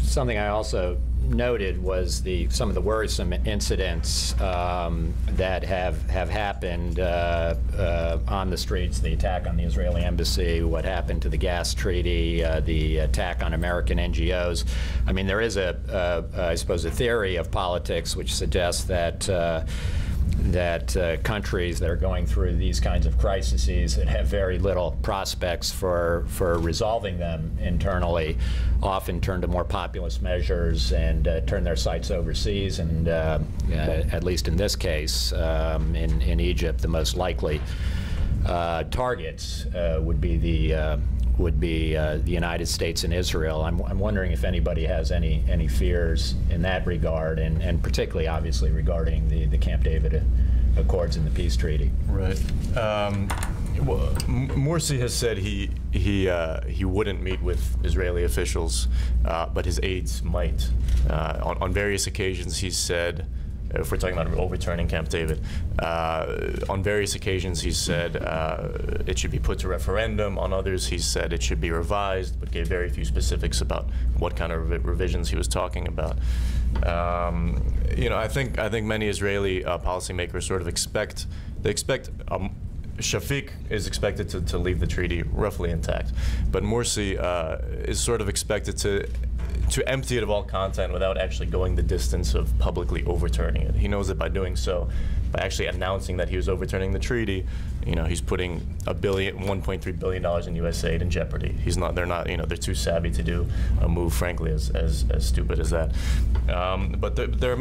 something I also noted was some of the worrisome incidents that have happened on the streets, the attack on the Israeli embassy, what happened to the gas treaty, the attack on American NGOs. I mean, there is I suppose, a theory of politics which suggests that countries that are going through these kinds of crises that have very little prospects for resolving them internally often turn to more populist measures and turn their sights overseas. And at least in this case, in Egypt, the most likely targets would be the United States and Israel. I'm wondering if anybody has any fears in that regard, and particularly, obviously, regarding the Camp David Accords and the peace treaty. Right. Well, Morsi has said he wouldn't meet with Israeli officials, but his aides might. On various occasions, he's said, if we're talking about overturning Camp David, on various occasions he's said it should be put to referendum. On others he's said it should be revised, but gave very few specifics about what kind of revisions he was talking about. You know, I think many Israeli policymakers sort of expect Shafik is expected to leave the treaty roughly intact, but Morsi is sort of expected to empty it of all content without actually going the distance of publicly overturning it. He knows that by doing so, by actually announcing that he was overturning the treaty, you know, he's putting $1.3 billion in U.S. aid in jeopardy. They're not, you know, they're too savvy to do a move, frankly, as stupid as that. But there are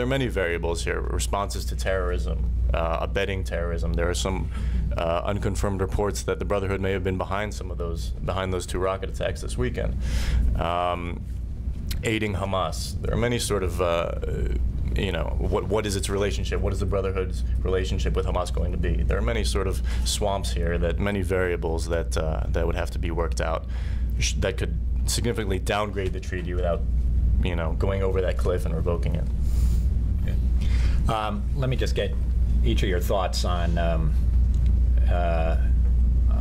many variables here. Responses to terrorism, abetting terrorism. There are some unconfirmed reports that the Brotherhood may have been behind those two rocket attacks this weekend. Aiding Hamas. There are many sort of, you know, what is its relationship? What is the Brotherhood's relationship with Hamas going to be? There are many sort of swamps here, many variables that would have to be worked out, that could significantly downgrade the treaty without, you know, going over that cliff and revoking it. Okay. Let me just get each of your thoughts on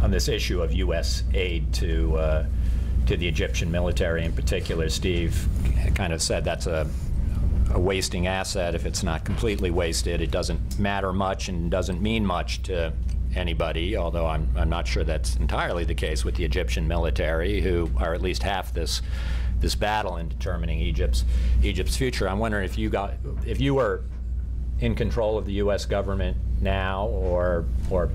this issue of U.S. aid to the Egyptian military in particular. Steve kind of said that's a wasting asset. If it's not completely wasted, it doesn't matter much and doesn't mean much to anybody, although I'm not sure that's entirely the case with the Egyptian military, who are at least half this battle in determining Egypt's future. I'm wondering if you were in control of the U.S. government now, or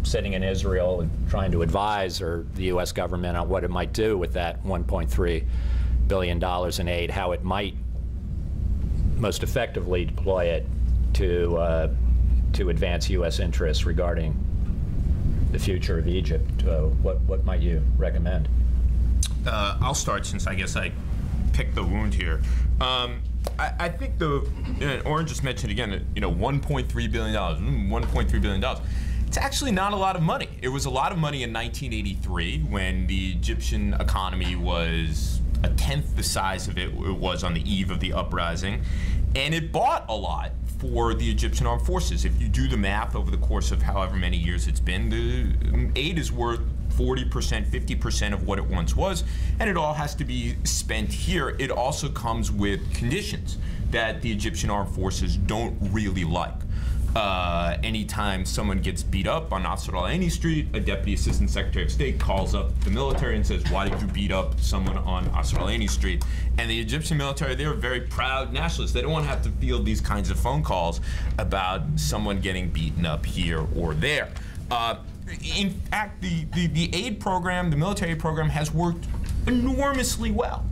sitting in Israel and trying to advise the U.S. government on what it might do with that $1.3 billion in aid, how it might most effectively deploy it to advance U.S. interests regarding the future of Egypt, what might you recommend? I'll start, since I guess I picked the wound here. I think Oren just mentioned again, you know, $1.3 billion, $1.3 billion. It's actually not a lot of money. It was a lot of money in 1983 when the Egyptian economy was a tenth the size of it was on the eve of the uprising, and it bought a lot for the Egyptian armed forces. If you do the math over the course of however many years it's been, the aid is worth 40%, 50% of what it once was, and it all has to be spent here. It also comes with conditions that the Egyptian armed forces don't really like. Anytime someone gets beat up on Nasser al-Aini Street, a Deputy Assistant Secretary of State calls up the military and says, why did you beat up someone on Nasser al-Aini Street? And the Egyptian military, they're very proud nationalists. They don't want to have to field these kinds of phone calls about someone getting beaten up here or there. In fact, the aid program, the military program, has worked enormously well.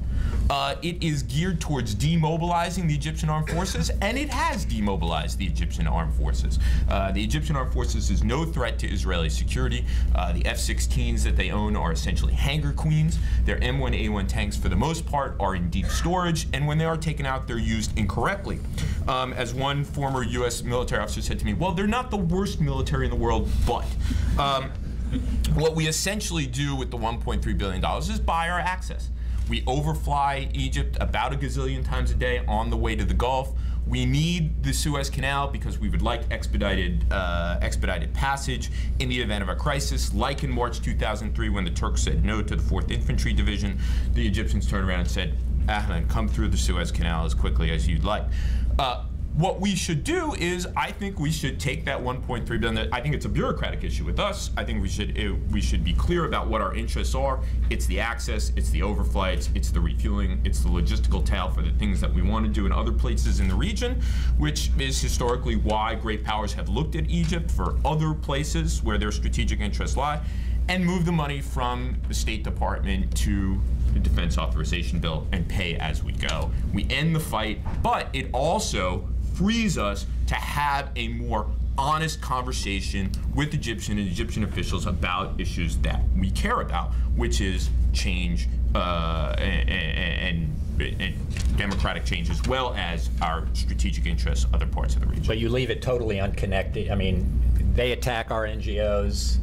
It is geared towards demobilizing the Egyptian armed forces, and it has demobilized the Egyptian armed forces. The Egyptian armed forces is no threat to Israeli security. The F-16s that they own are essentially hangar queens. Their M1A1 tanks, for the most part, are in deep storage, and when they are taken out, they're used incorrectly. As one former U.S. military officer said to me, well, they're not the worst military in the world, but what we essentially do with the $1.3 billion is buy our access. We overfly Egypt about a gazillion times a day on the way to the Gulf. We need the Suez Canal because we would like expedited passage in the event of a crisis, like in March 2003 when the Turks said no to the 4th Infantry Division. The Egyptians turned around and said, Ahmed, come through the Suez Canal as quickly as you'd like. What we should do is, I think we should take that 1.3 billion. I think it's a bureaucratic issue with us. I think we should be clear about what our interests are. It's the access, it's the overflights, it's the refueling, it's the logistical tail for the things that we want to do in other places in the region, which is historically why great powers have looked at Egypt for other places where their strategic interests lie, and move the money from the State Department to the Defense Authorization Bill and pay as we go. We end the fight, but it also frees us to have a more honest conversation with Egyptian and Egyptian officials about issues that we care about, which is change and democratic change, as well as our strategic interests in other parts of the region. But you leave it totally unconnected. I mean, they attack our NGOs.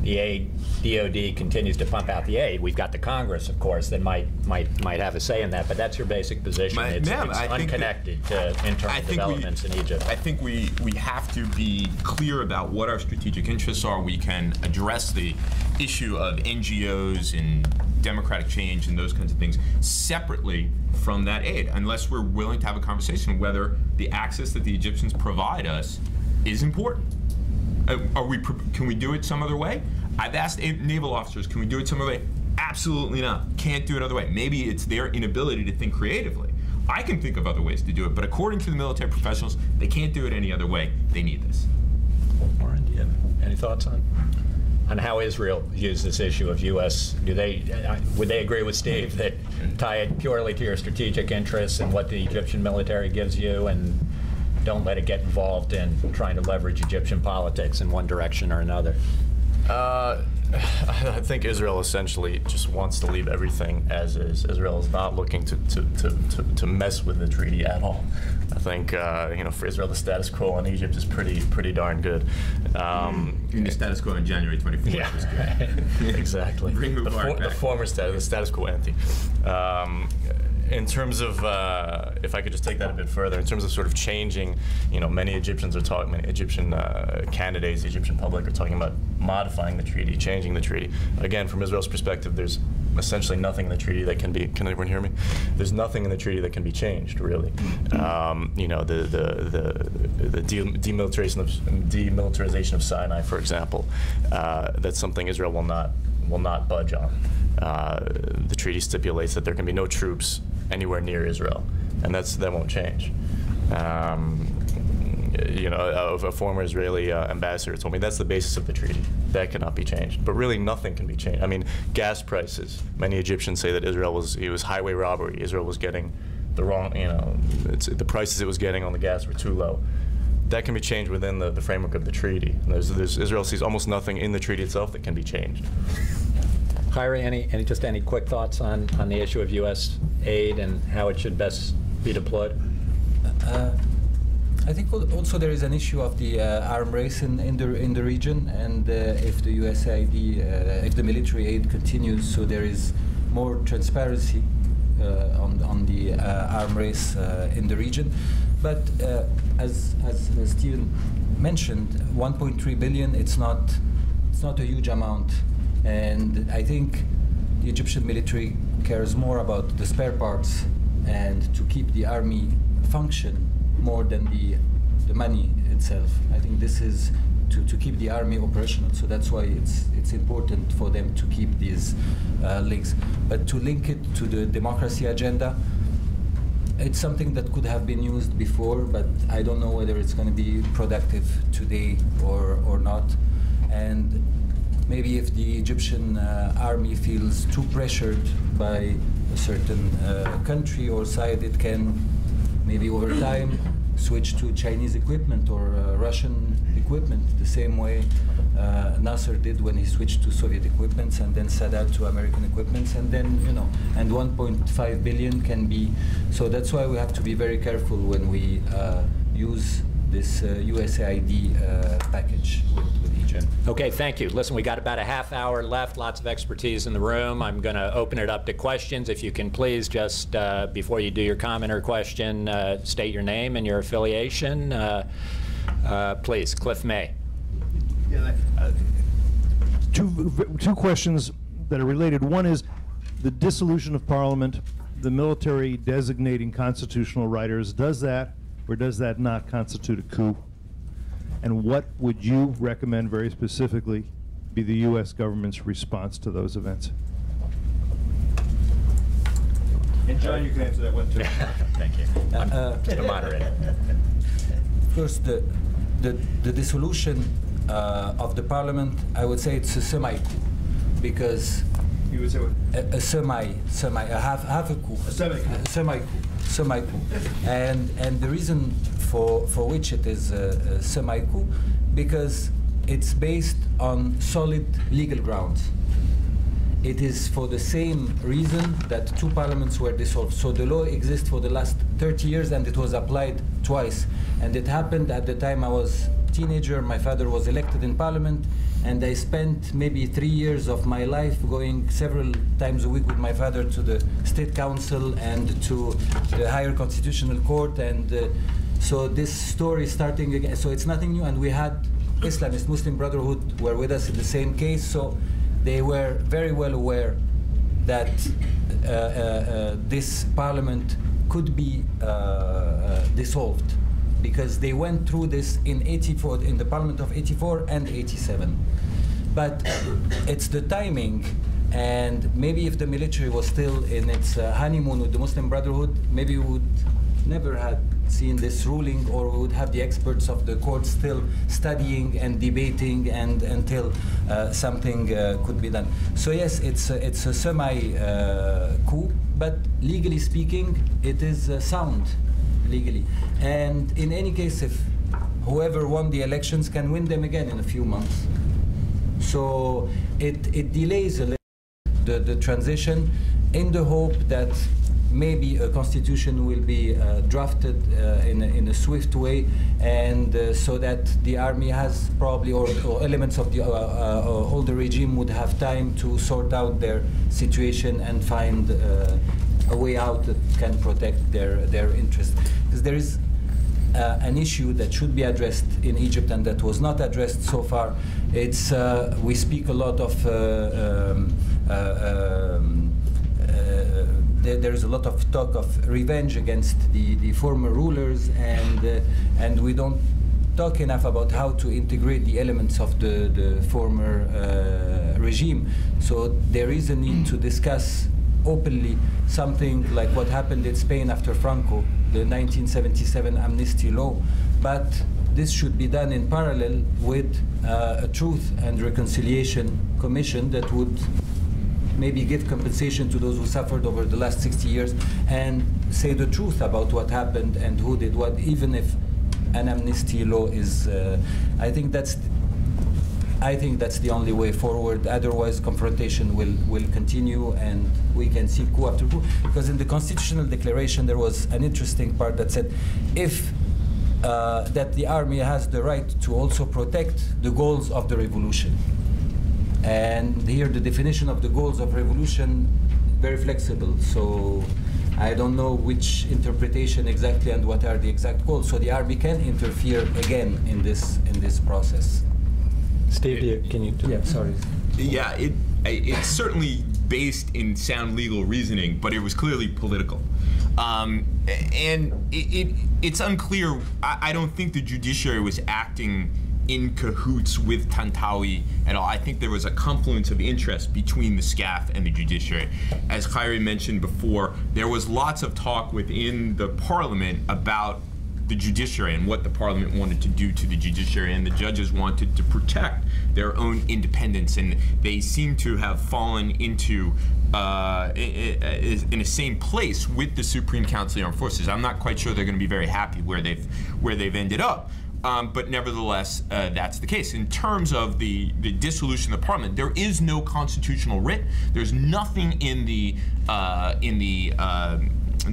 The aid, DOD continues to pump out the aid. We've got the Congress, of course, that might have a say in that. But that's your basic position. It's unconnected to internal developments in Egypt. I think we have to be clear about what our strategic interests are. We can address the issue of NGOs and democratic change and those kinds of things separately from that aid, unless we're willing to have a conversation whether the access that the Egyptians provide us is important. Can we do it some other way? I've asked naval officers, can we do it some other way? Absolutely not. Can't do it other way. Maybe it's their inability to think creatively. I can think of other ways to do it, but according to the military professionals, they can't do it any other way. They need this. Oren, do you have any thoughts on how Israel views this issue of U.S.? Would they agree with Steve that tie it purely to your strategic interests and what the Egyptian military gives you, and don't let it get involved in trying to leverage Egyptian politics in one direction or another? I think Israel essentially just wants to leave everything as is. Israel is not looking to mess with the treaty at all. I think for Israel, the status quo on Egypt is pretty darn good. The status quo on January 24th was good. Exactly. Bring Mubarak back. The former status, the status quo ante. In terms of, if I could just take that a bit further, in terms of sort of changing, many Egyptians are talking, many Egyptian candidates, the Egyptian public are talking about modifying the treaty, changing the treaty. Again, from Israel's perspective, there's essentially nothing in the treaty that can be, can everyone hear me? There's nothing in the treaty that can be changed, really. The demilitarization of Sinai, for example, that's something Israel will not budge on. The treaty stipulates that there can be no troops anywhere near Israel, and that won't change. A former Israeli ambassador told me that's the basis of the treaty. That cannot be changed. But really, nothing can be changed. I mean, gas prices. Many Egyptians say that it was highway robbery. Israel was getting the wrong, the prices it was getting on the gas were too low. That can be changed within the framework of the treaty. Israel sees almost nothing in the treaty itself that can be changed. Khairi, any quick thoughts on the issue of U.S. aid and how it should best be deployed? I think also there is an issue of the arm race in the region, and if the USAID, if the military aid continues, so there is more transparency on the arm race in the region. But as Stephen mentioned, 1.3 billion, it's not a huge amount. And I think the Egyptian military cares more about the spare parts and to keep the army function more than the money itself. I think this is to keep the army operational. So that's why it's important for them to keep these links. But to link it to the democracy agenda, it's something that could have been used before, but I don't know whether it's going to be productive today or not. And maybe if the Egyptian army feels too pressured by a certain country or side, it can maybe over time switch to Chinese equipment or Russian equipment, the same way Nasser did when he switched to Soviet equipments, and then Sadat to American equipments, and then, and 1.5 billion can be. So that's why we have to be very careful when we use this USAID package with Egypt. Okay, thank you. Listen, we got about a half hour left, lots of expertise in the room. I'm going to open it up to questions. If you can please just, before you do your comment or question, state your name and your affiliation. Please, Cliff May. Yeah, two questions that are related. One is the dissolution of Parliament the military designating constitutional writers, does that or does that not constitute a coup? And what would you recommend very specifically be the U.S. government's response to those events? And John, you can answer that one too. Thank you. I'm the moderator. Of course, the dissolution of the parliament, I would say it's a semi-coup, because You would say what? a half a coup, semi-coup, and the reason for which it is a semi-coup, because it's based on solid legal grounds. It is for the same reason that two parliaments were dissolved. So the law exists for the last 30 years and it was applied twice. And it happened at the time I was a teenager. My father was elected in parliament, and I spent maybe 3 years of my life going several times a week with my father to the State Council and to the higher constitutional court. And so this story starting again, so it's nothing new. And we had Islamist Muslim Brotherhood were with us in the same case. So they were very well aware that this parliament could be dissolved, because they went through this in '84, in the parliament of '84 and '87. But it's the timing, and maybe if the military was still in its honeymoon with the Muslim Brotherhood, maybe we would never have seen this ruling, or we would have the experts of the court still studying and debating and until something could be done. So yes, it's a semi-coup, but legally speaking, it is sound legally. And in any case, if whoever won the elections can win them again in a few months. So it delays a little the transition, in the hope that maybe a constitution will be drafted in a swift way, and so that the army has probably, or elements of the older regime would have time to sort out their situation and find a way out that can protect their interests. Because there is an issue that should be addressed in Egypt and that was not addressed so far. It's we speak a lot of there's a lot of talk of revenge against the former rulers, and we don't talk enough about how to integrate the elements of the former regime. So there is a need to discuss openly something like what happened in Spain after Franco, the 1977 amnesty law, but this should be done in parallel with a Truth and Reconciliation Commission that would maybe give compensation to those who suffered over the last 60 years and say the truth about what happened and who did what, even if an amnesty law is, I think that's the only way forward. Otherwise, confrontation will continue, and we can see coup after coup. Because in the Constitutional Declaration, there was an interesting part that said, if that the army has the right to also protect the goals of the revolution. And here, the definition of the goals of revolution very flexible. So I don't know which interpretation exactly and what are the exact goals. So the army can interfere again in this process. Steve, can you? Yeah, sorry. Yeah, it's certainly based in sound legal reasoning, but it was clearly political. And it's unclear. I don't think the judiciary was acting in cahoots with Tantawi at all. I think there was a confluence of interest between the SCAF and the judiciary. As Khairi mentioned before, there was lots of talk within the parliament about the judiciary and what the parliament wanted to do to the judiciary, and the judges wanted to protect their own independence, and they seem to have fallen into in the same place with the Supreme Council of the Armed Forces. I'm not quite sure they're going to be very happy where they've ended up. But nevertheless, that's the case. In terms of the dissolution of the parliament, there is no constitutional writ. There's nothing in the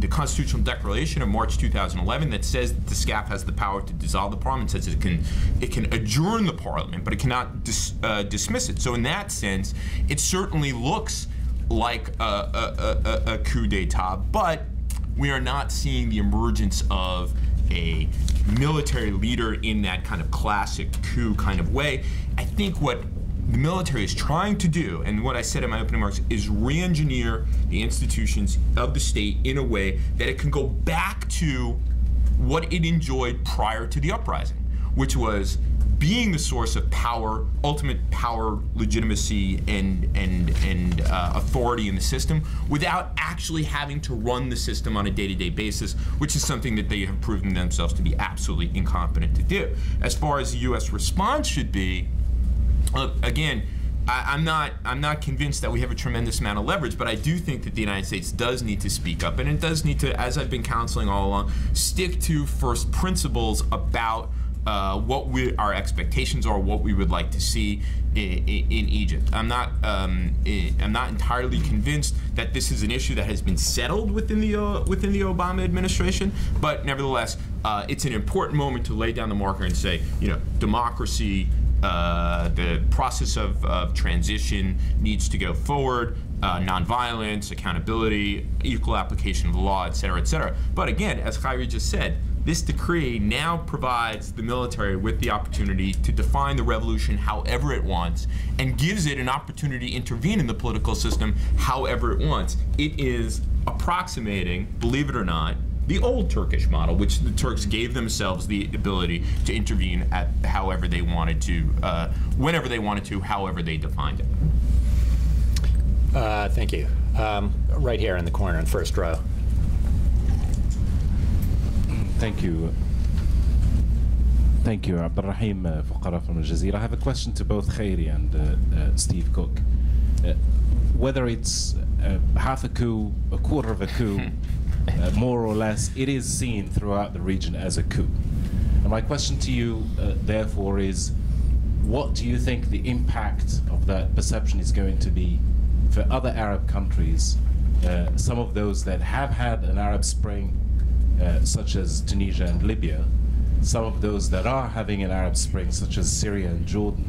Constitutional Declaration of March 2011 that says that the SCAF has the power to dissolve the parliament. It says it can adjourn the parliament, but it cannot dismiss it. So in that sense, it certainly looks like a coup d'etat, but we are not seeing the emergence of a military leader in that kind of classic coup kind of way. I think what the military is trying to do, and what I said in my opening remarks, is re-engineer the institutions of the state in a way that it can go back to what it enjoyed prior to the uprising, which was being the source of power, ultimate power, legitimacy, and authority in the system, without actually having to run the system on a day-to-day basis, which is something that they have proven themselves to be absolutely incompetent to do. As far as the U.S. response should be, again, I'm not convinced that we have a tremendous amount of leverage, but I do think that the United States does need to speak up, and it does need to, as I've been counseling all along, stick to first principles about what our expectations are, what we would like to see in Egypt. I'm not entirely convinced that this is an issue that has been settled within the Obama administration, but nevertheless, it's an important moment to lay down the marker and say, democracy, the process of transition needs to go forward. Nonviolence, accountability, equal application of the law, et cetera, et cetera. But again, as Khairi just said, this decree now provides the military with the opportunity to define the revolution however it wants, and gives it an opportunity to intervene in the political system however it wants. It is approximating, believe it or not, the old Turkish model, which the Turks gave themselves the ability to intervene at however they wanted to, whenever they wanted to, however they defined it. Thank you. Right here in the corner in the first row. Thank you. Thank you, Abdurrahim Fuqara from Al Jazeera. I have a question to both Khairi and Steve Cook. Whether it's half a coup, a quarter of a coup, more or less, it is seen throughout the region as a coup. And my question to you, therefore, is what do you think the impact of that perception is going to be for other Arab countries, some of those that have had an Arab Spring, such as Tunisia and Libya, some of those that are having an Arab Spring, such as Syria and Jordan,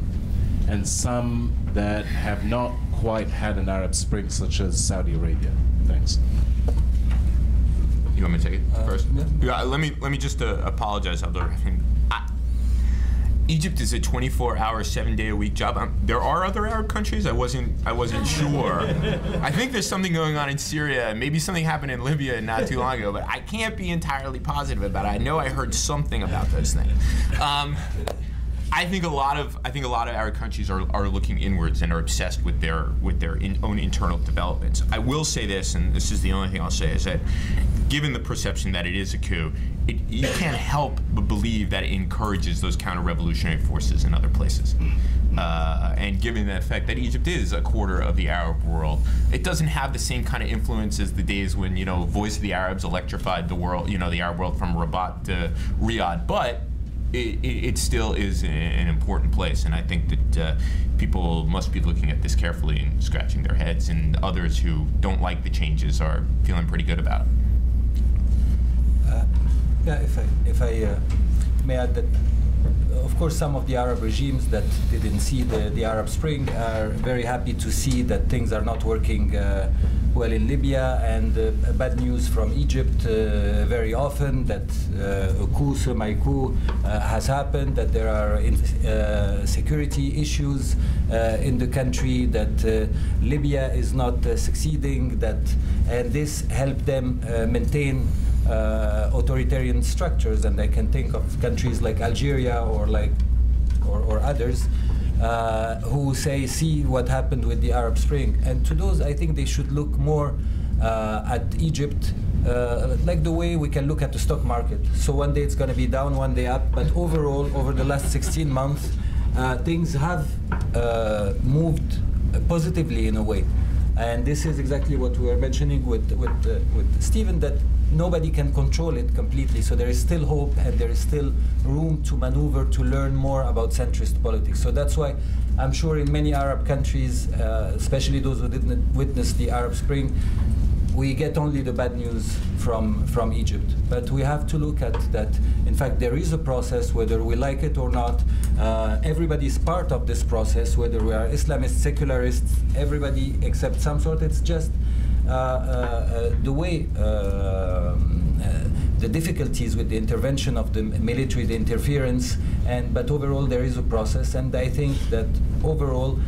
and some that have not quite had an Arab Spring, such as Saudi Arabia? Thanks. You want me to take it first? Yeah. Let me just apologize, Abdurrahim. Egypt is a 24-hour, 7-day-a-week job. There are other Arab countries. I wasn't sure. I think there's something going on in Syria. Maybe something happened in Libya not too long ago, but I can't be entirely positive about it. I know I heard something about those things. I think a lot of Arab countries are looking inwards and are obsessed with their own internal developments. I will say this, and this is the only thing I'll say, is that given the perception that it is a coup, you can't help but believe that it encourages those counter-revolutionary forces in other places. And given the fact that Egypt is a quarter of the Arab world, it doesn't have the same kind of influence as the days when, Voice of the Arabs electrified the world, the Arab world from Rabat to Riyadh. But it still is an important place, and I think that people must be looking at this carefully and scratching their heads, and others who don't like the changes are feeling pretty good about it. Yeah, if I may add that, of course, some of the Arab regimes that didn't see the Arab Spring are very happy to see that things are not working well in Libya, and bad news from Egypt very often, that a coup, semi-coup has happened, that there are security issues in the country, that Libya is not succeeding, and this helped them maintain authoritarian structures. And I can think of countries like Algeria or others who say, see what happened with the Arab Spring. And to those, I think they should look more at Egypt like the way we can look at the stock market. So one day it's going to be down, one day up, but overall, over the last 16 months, things have moved positively in a way. And this is exactly what we were mentioning with Stephen, that nobody can control it completely. So there is still hope, and there is still room to maneuver, to learn more about centrist politics. So that's why I'm sure in many Arab countries, especially those who didn't witness the Arab Spring, we get only the bad news from Egypt. But we have to look at that. In fact, there is a process, whether we like it or not. Everybody is part of this process, whether we are Islamists, secularists, everybody except some sort. It's just the way the difficulties with the intervention of the military, the interference, but overall there is a process, and I think that overall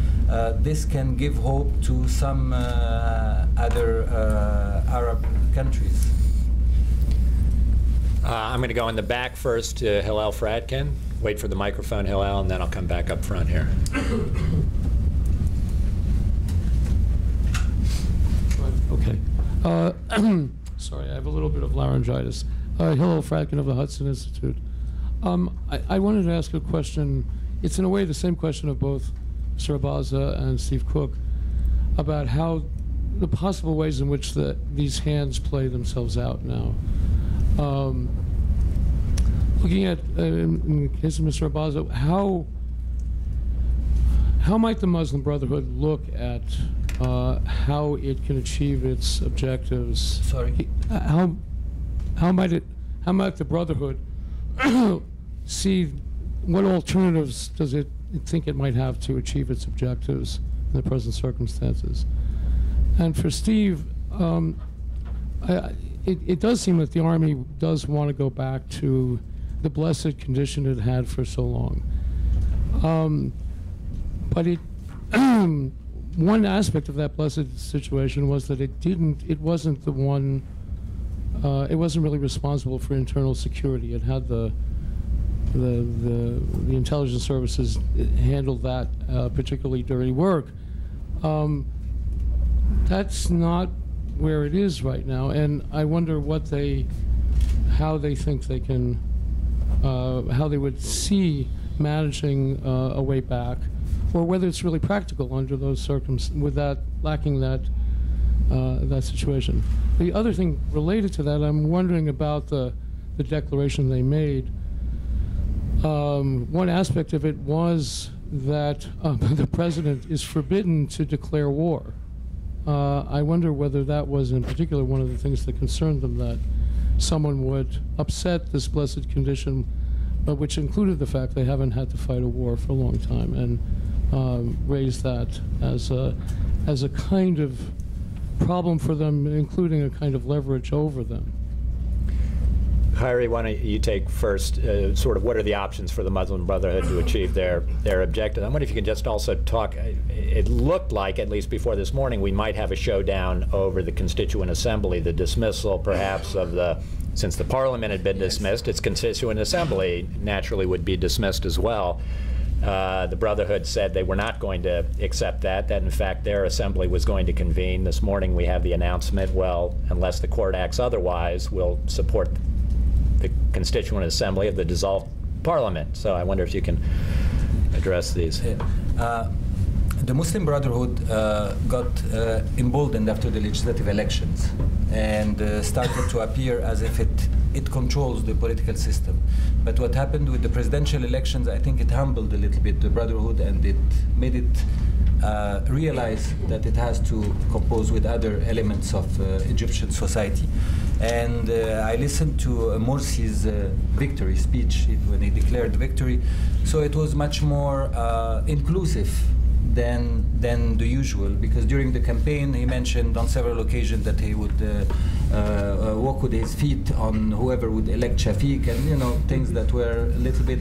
this can give hope to some other Arab countries. I'm going to go in the back first to Hillel Fradkin. Wait for the microphone, Hillel, and then I'll come back up front here. Okay. Sorry, I have a little bit of laryngitis. Hillel Fradkin of the Hudson Institute. I wanted to ask a question. It's in a way the same question of both Mr. Abaza and Steve Cook about how the possible ways in which these hands play themselves out now. Looking at, in the case of Mr. Abaza, how might the Muslim Brotherhood look at how it can achieve its objectives? Sorry? How might the Brotherhood see what alternatives does it think it might have to achieve its objectives in the present circumstances? And for Steve, it does seem that the Army does want to go back to the blessed condition it had for so long. But one aspect of that blessed situation was that it wasn't really responsible for internal security. It had the intelligence services handled that particularly dirty work. That's not where it is right now, and I wonder how they think they can, how they would see managing a way back, or whether it's really practical under those circumstances, lacking that situation. The other thing related to that, I'm wondering about the declaration they made. One aspect of it was that the president is forbidden to declare war. I wonder whether that was in particular one of the things that concerned them, that someone would upset this blessed condition, which included the fact they haven't had to fight a war for a long time, and raise that as a kind of problem for them, including a kind of leverage over them. Khairi, why don't you take first sort of what are the options for the Muslim Brotherhood to achieve their objective? I wonder if you could just also talk, it looked like, at least before this morning, we might have a showdown over the Constituent Assembly, the dismissal perhaps of since the Parliament had been dismissed, its Constituent Assembly naturally would be dismissed as well. The Brotherhood said they were not going to accept that in fact their assembly was going to convene. This morning we have the announcement, well, unless the court acts otherwise, we'll support the Constituent Assembly of the dissolved Parliament. So I wonder if you can address these. The Muslim Brotherhood got emboldened after the legislative elections and started to appear as if it controls the political system. But what happened with the presidential elections, I think it humbled a little bit the Brotherhood, and it made it realize that it has to compose with other elements of Egyptian society. And I listened to Morsi's victory speech when he declared victory. So it was much more inclusive than the usual, because during the campaign he mentioned on several occasions that he would walk with his feet on whoever would elect Shafik, and things that were a little bit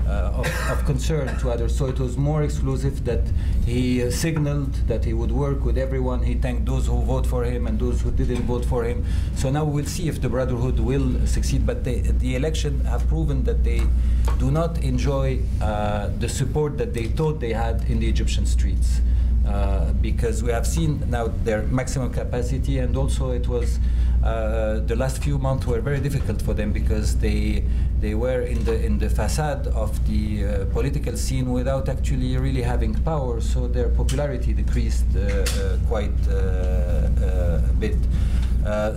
of concern to others. So it was more exclusive, that he signaled that he would work with everyone. He thanked those who vote for him and those who didn't vote for him. So now we'll see if the Brotherhood will succeed. But the election have proven that they do not enjoy the support that they thought they had in the Egyptian streets. Because we have seen now their maximum capacity, and also it was the last few months were very difficult for them, because they were in the facade of the political scene without actually really having power, so their popularity decreased quite a bit.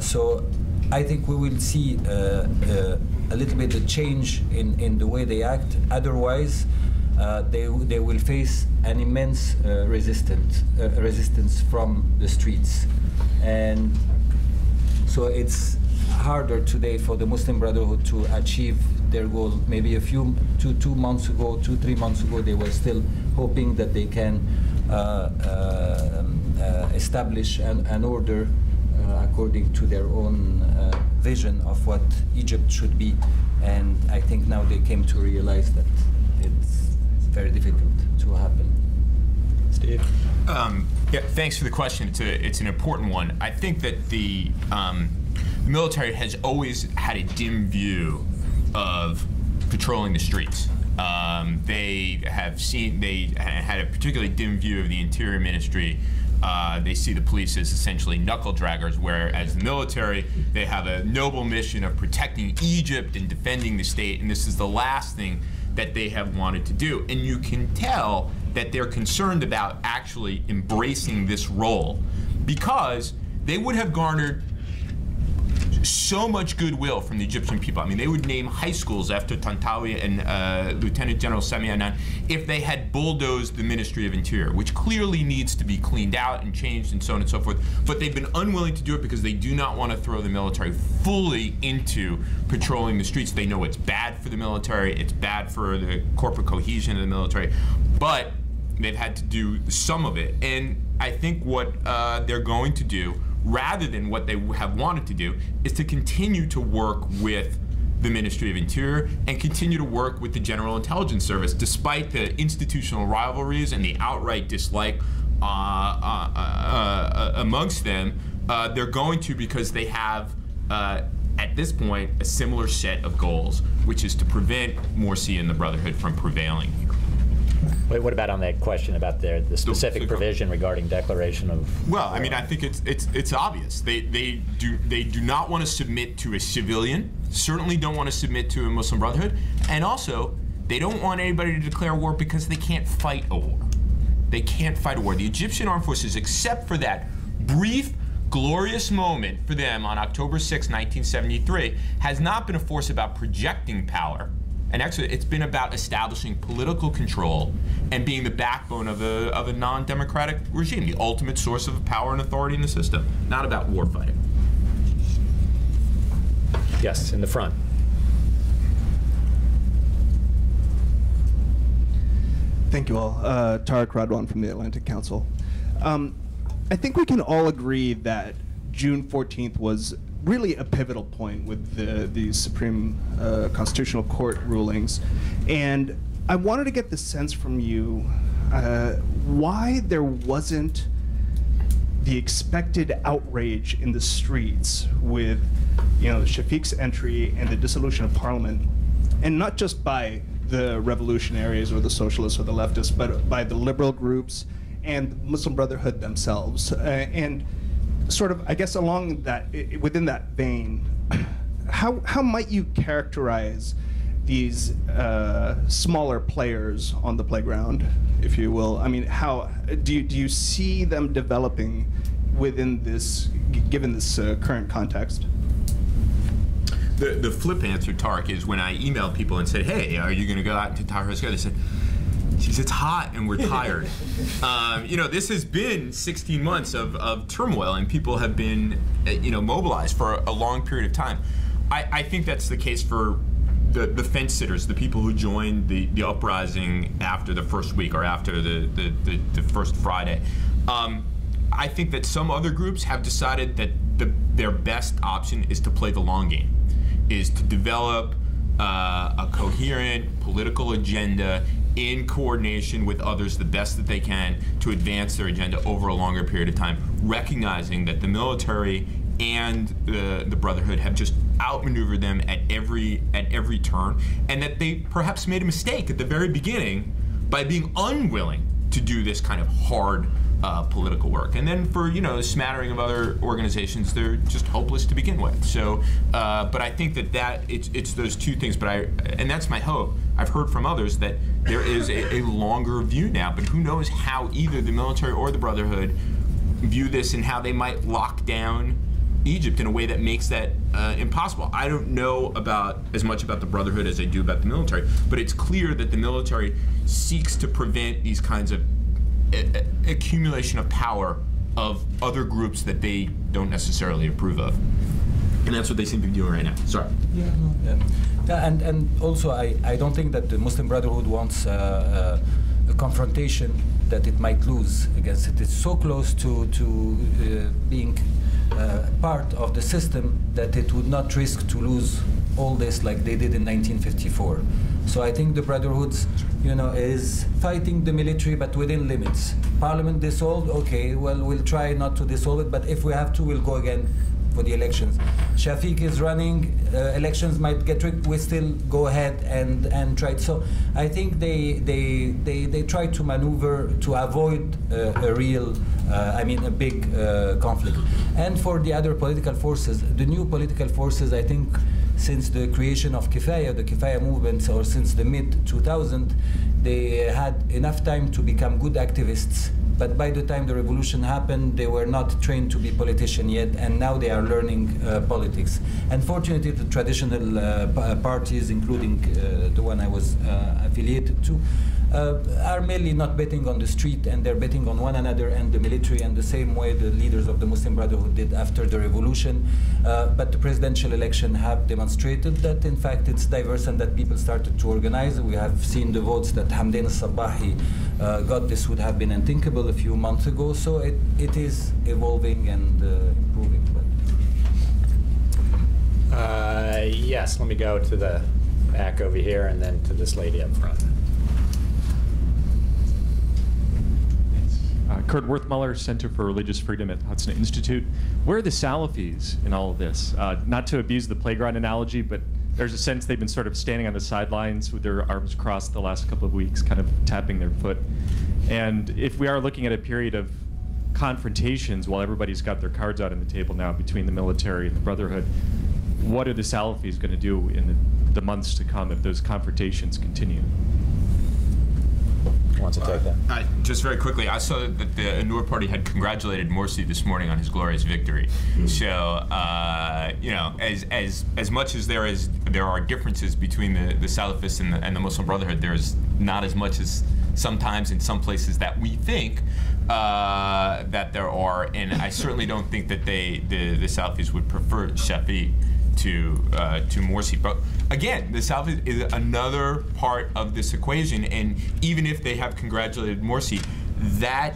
So I think we will see a little bit of change in the way they act. Otherwise, they will face an immense resistance from the streets, and so it's harder today for the Muslim Brotherhood to achieve their goal. Maybe 2 months ago, 2-3 months ago, they were still hoping that they can establish an order according to their own vision of what Egypt should be. And I think now they came to realize that it's very difficult to happen. Steve? Yeah, thanks for the question. It's an important one. I think that the military has always had a dim view of patrolling the streets. They had a particularly dim view of the Interior Ministry. They see the police as essentially knuckle draggers, whereas the military, they have a noble mission of protecting Egypt and defending the state, and this is the last thing that they have wanted to do. And you can tell that they're concerned about actually embracing this role, because they would have garnered so much goodwill from the Egyptian people. I mean, they would name high schools after Tantawi and Lieutenant General Sami Anan if they had bulldozed the Ministry of Interior, which clearly needs to be cleaned out and changed and so on and so forth. But they've been unwilling to do it because they do not want to throw the military fully into patrolling the streets. They know it's bad for the military, it's bad for the corporate cohesion of the military, but they've had to do some of it. And I think what they're going to do, rather than what they have wanted to do, is to continue to work with the Ministry of Interior and continue to work with the General Intelligence Service, despite the institutional rivalries and the outright dislike amongst them. They're going to, because they have, at this point, a similar set of goals, which is to prevent Morsi and the Brotherhood from prevailing here. Wait, what about on that question about the specific provision regarding declaration of? Well, I mean, I think it's obvious. They do not want to submit to a civilian. Certainly don't want to submit to a Muslim Brotherhood, and also they don't want anybody to declare war because they can't fight a war. They can't fight a war. The Egyptian armed forces, except for that brief, glorious moment for them on October 6, 1973, has not been a force about projecting power. And actually, it's been about establishing political control and being the backbone of a non-democratic regime, the ultimate source of power and authority in the system, not about war fighting. Yes, in the front. Thank you all. Tariq Radwan from the Atlantic Council. I think we can all agree that June 14th was really a pivotal point with the Supreme Constitutional Court rulings. And I wanted to get the sense from you why there wasn't the expected outrage in the streets with, Shafik's entry and the dissolution of Parliament, and not just by the revolutionaries or the socialists or the leftists, but by the liberal groups and the Muslim Brotherhood themselves. And sort of, I guess, along that, within that vein, how might you characterize these smaller players on the playground, if you will? I mean, how do you see them developing within this, given this current context? The flip answer, Tariq, is when I emailed people and said, "Hey, are you going to go out into Tahrir Square?" They said, "Geez, it's hot and we're tired." This has been 16 months of turmoil, and people have been, mobilized for a long period of time. I think that's the case for the fence sitters, the people who joined the uprising after the first week or after the first Friday. I think that some other groups have decided that their best option is to play the long game, is to develop a coherent political agenda in coordination with others the best that they can to advance their agenda over a longer period of time, recognizing that the military and the Brotherhood have just outmaneuvered them at every turn, and that they perhaps made a mistake at the very beginning by being unwilling to do this kind of hard political work. And then for a smattering of other organizations, they're just hopeless to begin with. So, but I think that it's those two things. And that's my hope. I've heard from others that there is a longer view now, but who knows how either the military or the Brotherhood view this and how they might lock down Egypt in a way that makes that impossible. I don't know as much about the Brotherhood as I do about the military, but it's clear that the military seeks to prevent these kinds of accumulation of power of other groups that they don't necessarily approve of. And that's what they seem to be doing right now. Sorry. And also, I don't think that the Muslim Brotherhood wants a confrontation that it might lose against it. It's so close to being part of the system that it would not risk to lose all this like they did in 1954. So I think the Brotherhoods, is fighting the military, but within limits. Parliament dissolved, okay, well, we'll try not to dissolve it, but if we have to, we'll go again for the elections. Shafik is running, elections might get rigged, we still go ahead and try it. So I think they try to maneuver to avoid a real, a big conflict. And for the other political forces, the new political forces, I think, since the creation of Kifaya, the Kifaya movement, or since the mid-2000, they had enough time to become good activists. But by the time the revolution happened, they were not trained to be politicians yet, and now they are learning politics. Unfortunately, the traditional parties, including the one I was affiliated to, are mainly not betting on the street, and they're betting on one another and the military, and the same way the leaders of the Muslim Brotherhood did after the revolution. But the presidential election have demonstrated that, in fact, it's diverse and that people started to organize. We have seen the votes that Hamdan al-Sabahi got. This would have been unthinkable a few months ago. So it is evolving and improving. Yes, let me go to the back over here and then to this lady up front. Kurt Werthmuller, Center for Religious Freedom at Hudson Institute. Where are the Salafis in all of this? Not to abuse the playground analogy, but there's a sense they've been sort of standing on the sidelines with their arms crossed the last couple of weeks, kind of tapping their foot. And if we are looking at a period of confrontations while everybody's got their cards out on the table now between the military and the Brotherhood, what are the Salafis going to do in the months to come if those confrontations continue? Wants to take that? Just very quickly, I saw that the Anur Party had congratulated Morsi this morning on his glorious victory. So, as much as there are differences between the Salafists and the Muslim Brotherhood, there's not as much as sometimes in some places that we think that there are. And I certainly don't think that the Salafis would prefer Shafik to Morsi. But again, the Salafis is another part of this equation, and even if they have congratulated Morsi, that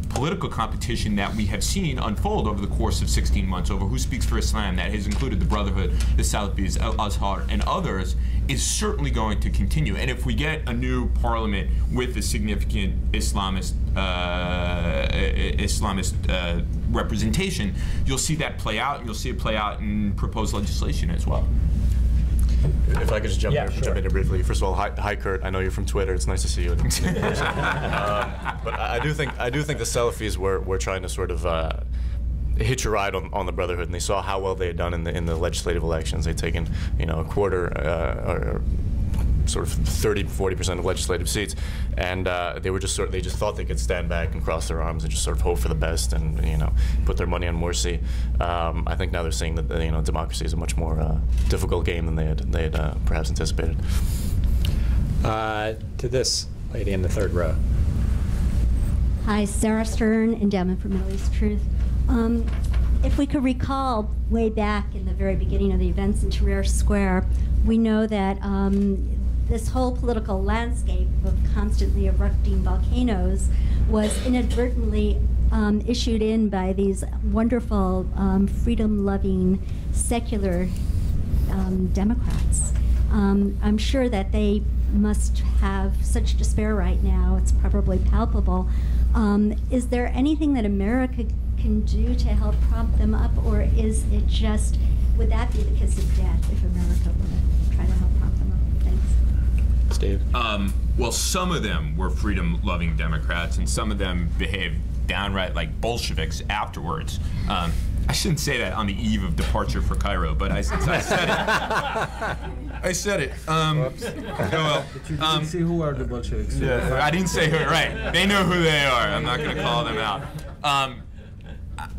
political competition that we have seen unfold over the course of 16 months over who speaks for Islam, that has included the Brotherhood, the Salafis, Al-Azhar, and others, is certainly going to continue. And if we get a new parliament with a significant Islamist representation, you'll see that play out. You'll see it play out in proposed legislation as well. If I could just jump in here briefly. First of all, hi Kurt. I know you're from Twitter. It's nice to see you in person. But I do think the Salafis were trying to sort of hitch a ride on the Brotherhood, and they saw how well they had done in the legislative elections. They'd taken a quarter or sort of 30–40% of legislative seats, and they just thought they could stand back and cross their arms and just sort of hope for the best and put their money on Morsi. I think now they're seeing that democracy is a much more difficult game than they had perhaps anticipated. To this lady in the third row. Hi, Sarah Stern, Endowment for Middle East Truth. If we could recall way back in the very beginning of the events in Tahrir Square, we know that this whole political landscape of constantly erupting volcanoes was inadvertently issued in by these wonderful, freedom-loving, secular Democrats. I'm sure that they must have such despair right now. It's probably palpable. Is there anything that America can do to help prop them up, or is it just, would that be the kiss of death if America were to try to help prop them up? Thanks. Steve? Well, some of them were freedom-loving Democrats, and some of them behaved downright like Bolsheviks afterwards. I shouldn't say that on the eve of departure for Cairo, but I said it. I said it. But you didn't see who are the Bolsheviks. Yeah, I didn't say who. Right? They know who they are. I'm not going to call them out.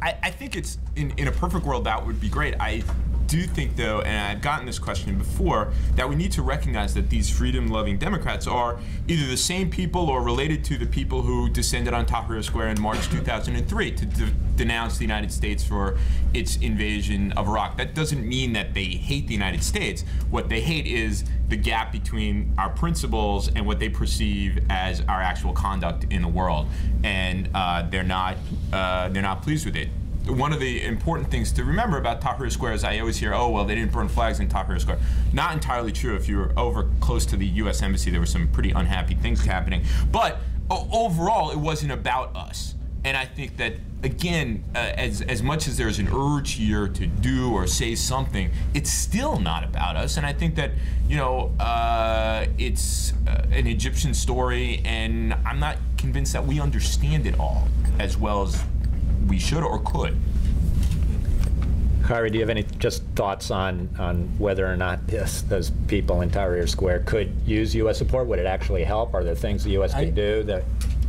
I think it's in a perfect world that would be great. I do think, though, and I've gotten this question before, that we need to recognize that these freedom-loving Democrats are either the same people or related to the people who descended on Tahrir Square in March 2003 to denounce the United States for its invasion of Iraq. That doesn't mean that they hate the United States. What they hate is the gap between our principles and what they perceive as our actual conduct in the world, and they're not pleased with it. one of the important things to remember about Tahrir Square is I always hear, oh, well, they didn't burn flags in Tahrir Square. Not entirely true. If you were over close to the U.S. Embassy, there were some pretty unhappy things happening. But overall, it wasn't about us. And I think that, again, as much as there's an urge here to do or say something, it's still not about us. And I think that, you know, it's an Egyptian story, and I'm not convinced that we understand it all as well as we should or could. Khairi, do you have any just thoughts on whether or not those people in Tahrir Square could use U.S. support? Would it actually help? Are there things the U.S. could do that?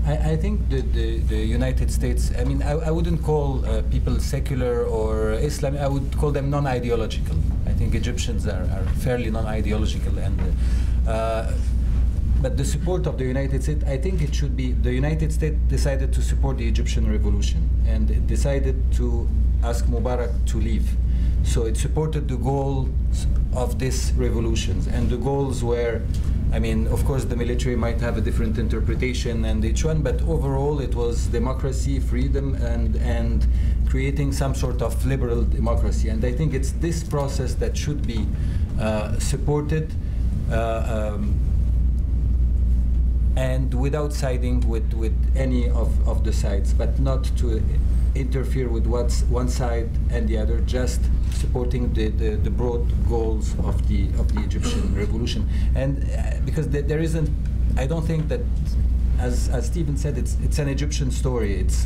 I think the United States, I mean, I wouldn't call people secular or Islam, I would call them non-ideological. I think Egyptians are fairly non-ideological, and but the support of the United States, I think it should be, the United States decided to support the Egyptian revolution, and it decided to ask Mubarak to leave. So it supported the goals of this revolution, and the goals were, I mean, of course, the military might have a different interpretation and each one, but overall it was democracy, freedom, and creating some sort of liberal democracy. And I think it's this process that should be supported, and without siding with any of the sides, but not to interfere with what's one side and the other, just supporting the broad goals of the Egyptian revolution. And because there isn't, I don't think that, as Stephen said, it's an Egyptian story. It's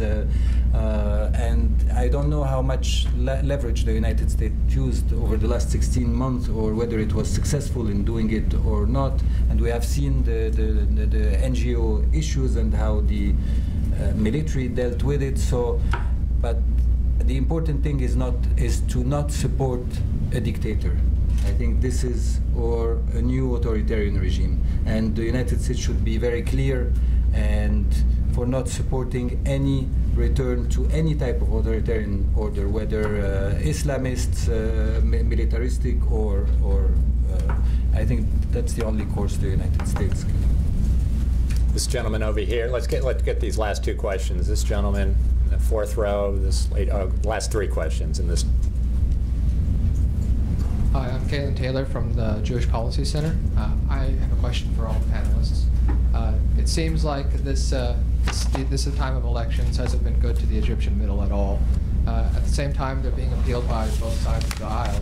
and I don't know how much leverage the United States used over the last 16 months, or whether it was successful in doing it or not. And we have seen the NGO issues and how the military dealt with it. So, but the important thing is to not support a dictator. I think this is, or a new authoritarian regime, and the United States should be very clear and for not supporting any return to any type of authoritarian order, whether Islamists, militaristic, or I think that's the only course the United States can. This gentleman over here. Let's get these last two questions. This gentleman, in the fourth row. This last three questions in this. Hi, I'm Caitlin Taylor from the Jewish Policy Center. I have a question for all the panelists. It seems like this time of elections hasn't been good to the Egyptian middle at all. At the same time, they're being appealed by both sides of the aisle,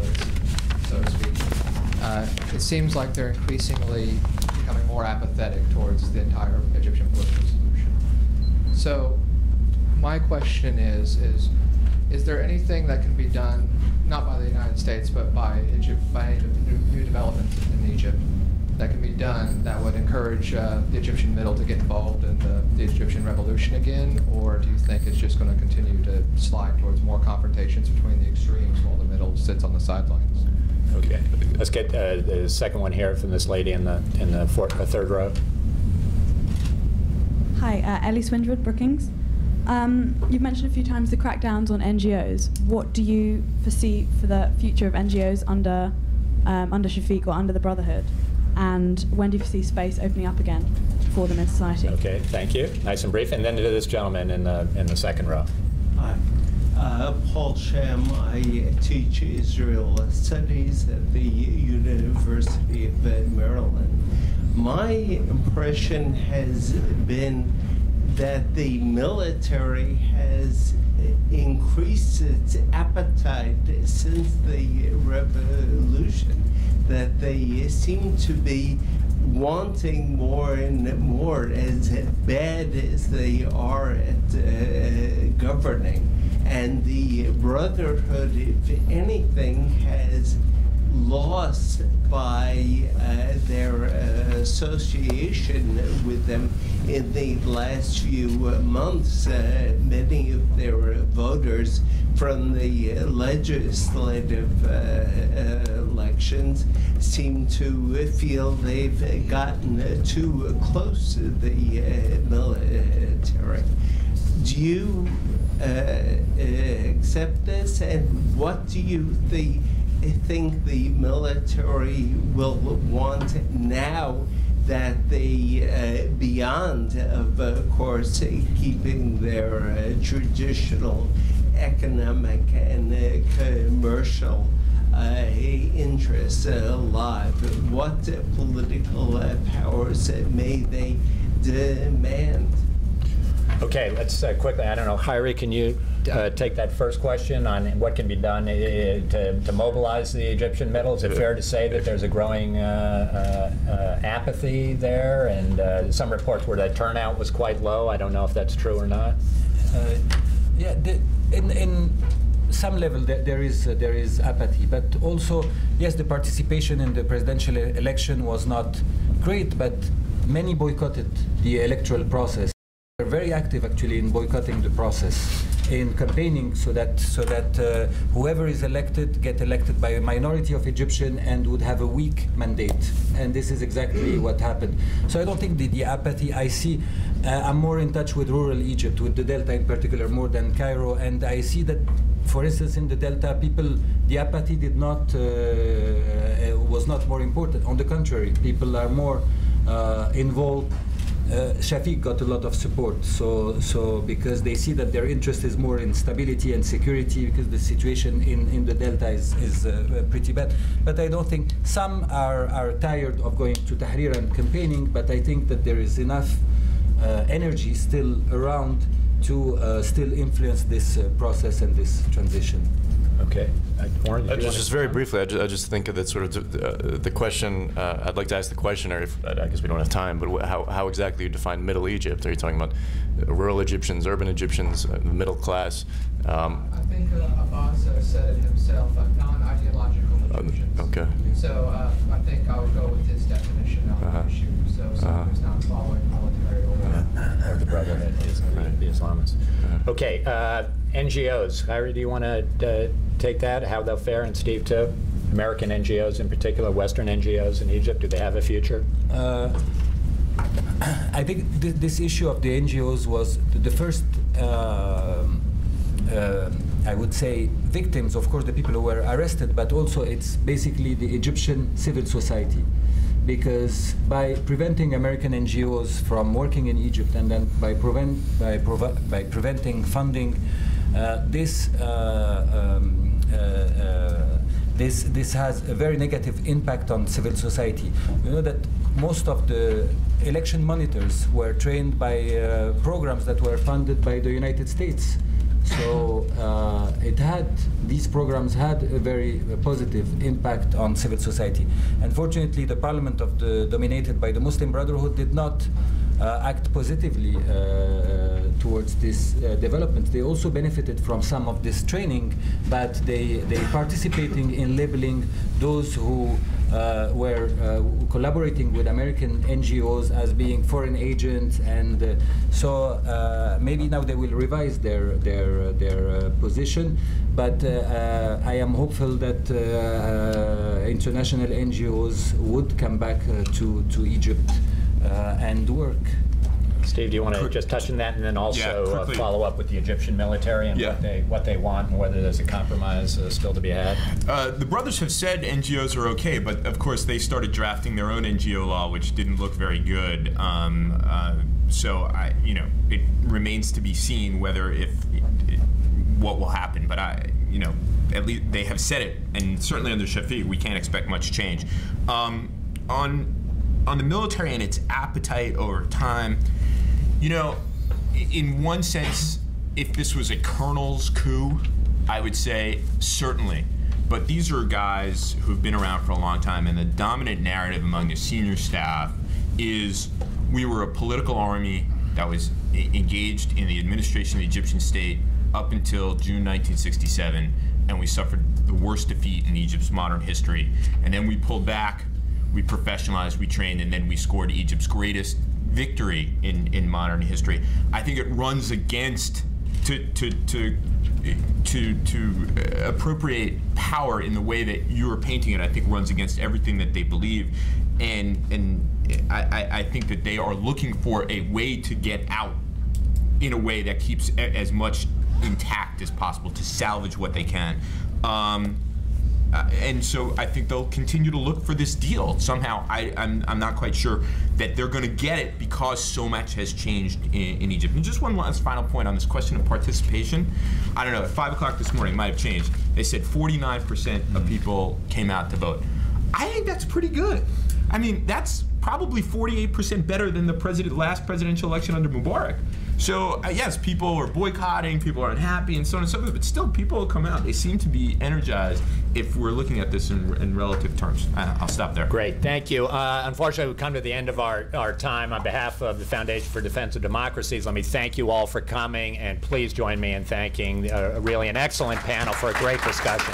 so to speak. It seems like they're increasingly becoming more apathetic towards the entire Egyptian political solution. So, my question is there anything that can be done, not by the United States, but by new developments in Egypt, that can be done that would encourage the Egyptian middle to get involved in the Egyptian revolution again? Or do you think it's just going to continue to slide towards more confrontations between the extremes while the middle sits on the sidelines? Okay, let's get the second one here from this lady in the third row. Hi, Ellie Swindred, Brookings. You've mentioned a few times the crackdowns on NGOs. What do you foresee for the future of NGOs under Shafik or under the Brotherhood? And when do you see space opening up again for them in society? Okay, thank you. Nice and brief. And then to this gentleman in the second row. Hi, Paul Sham. I teach Israel studies at the University of Maryland. My impression has been that the military has increased its appetite since the revolution, that they seem to be wanting more and more, as bad as they are at governing. And the Brotherhood, if anything, has lost by their association with them in the last few months. Many of their voters from the legislative elections seem to feel they've gotten too close to the military. Do you accept this, and what do you think the military will want now that they, beyond of course keeping their traditional economic and commercial interests alive. What political powers may they demand? Okay, let's quickly, I don't know, Khairi, can you take that first question on what can be done to mobilize the Egyptian middle? Is it fair to say that there's a growing apathy there? And some reports where the turnout was quite low. I don't know if that's true or not. Yeah, in some level there is apathy, but also, yes, the participation in the presidential election was not great, but many boycotted the electoral process. They're very active actually in boycotting the process, in campaigning so that whoever is elected get elected by a minority of Egyptian and would have a weak mandate, and this is exactly what happened. So I don't think the apathy I see. I'm more in touch with rural Egypt, with the Delta in particular, more than Cairo, and I see that, for instance, in the Delta, the apathy was not more important. On the contrary, people are more involved. Shafik got a lot of support, so because they see that their interest is more in stability and security, because the situation in the Delta is pretty bad. But I don't think, some are tired of going to Tahrir and campaigning, but I think that there is enough energy still around to still influence this process and this transition. Okay. Oren, just very briefly, I just think that sort of the question, I'd like to ask the questioner, I guess we don't have time, but how exactly you define Middle Egypt? Are you talking about rural Egyptians, urban Egyptians, middle class? I think Abaza said it himself, non-ideological Egyptians. Okay. So I think I would go with his definition of the issue. So someone who's not following military order. Or the Brotherhood, the Islamists. Okay, NGOs. Khairi, do you want to take that, how they'll fare, and Steve too? American NGOs in particular, Western NGOs in Egypt, do they have a future? I think this issue of the NGOs was the first, I would say, victims, of course, the people who were arrested, but also it's basically the Egyptian civil society. Because by preventing American NGOs from working in Egypt, and then by preventing funding, this has a very negative impact on civil society. You know that most of the election monitors were trained by programs that were funded by the United States. So these programs had a very positive impact on civil society. Unfortunately, the parliament dominated by the Muslim Brotherhood did not act positively towards this development. They also benefited from some of this training, but they participating in labeling those who were collaborating with American NGOs as being foreign agents, and so maybe now they will revise their position. But I am hopeful that international NGOs would come back to Egypt and work. Steve, do you want to just touch on that, and then also follow up with the Egyptian military and what they want, and whether there's a compromise still to be had? The brothers have said NGOs are okay, but of course they started drafting their own NGO law, which didn't look very good. So it remains to be seen whether what will happen. But at least they have said it, and certainly under Shafik, we can't expect much change. On the military and its appetite over time, in one sense, if this was a colonel's coup, I would say certainly. But these are guys who've been around for a long time, and the dominant narrative among the senior staff is we were a political army that was engaged in the administration of the Egyptian state up until June 1967, and we suffered the worst defeat in Egypt's modern history. And then we pulled back, we professionalized, we trained, and then we scored Egypt's greatest victory in modern history. I think it runs against to appropriate power in the way that you are painting it. I think runs against everything that they believe, and I think that they are looking for a way to get out in a way that keeps as much intact as possible, to salvage what they can. And so I think they'll continue to look for this deal. Somehow, I'm not quite sure that they're going to get it because so much has changed in Egypt. And just one last final point on this question of participation. I don't know, at 5 o'clock this morning, it might have changed. They said 49% of people came out to vote. I think that's pretty good. I mean, that's probably 48% better than the last presidential election under Mubarak. So yes, people are boycotting, people are unhappy, and so on and so forth, but still people will come out. They seem to be energized if we're looking at this in relative terms. I'll stop there. Great, thank you. Unfortunately, we've come to the end of our time. On behalf of the Foundation for Defense of Democracies, let me thank you all for coming, and please join me in thanking really an excellent panel for a great discussion.